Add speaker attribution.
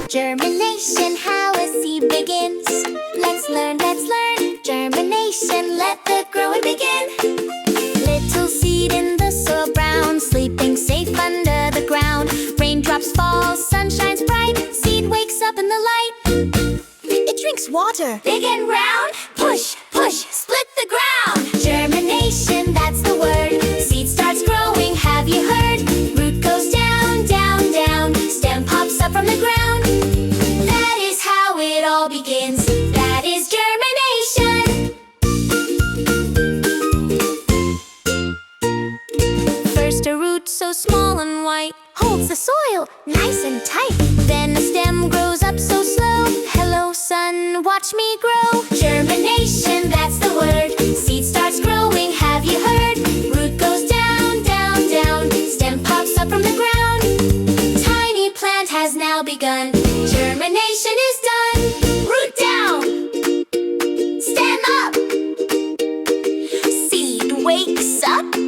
Speaker 1: Germination, how a seed begins. Let's learn, germination, let the growing begin. Little seed in the soil brown, sleeping safe under the ground. Raindrops fall, sun shines bright, seed wakes up in the light. It drinks water, big and round. Push, push, split the ground. Germination, that's the word. Seed starts growing, have you heard? Root goes down, down, down. Stem pops up from the ground. That is how it all begins. That is germination. First a root so small and white holds the soil nice and tight. Then a stem grows up so slow. Hello sun, watch me grow. Germination, that's the word. Seed starts growing, have you heard? Root goes down, down, down. Stem pops up from the ground. Tiny plant has now begun. Germination is done. Root down. Stem up. Seed wakes up.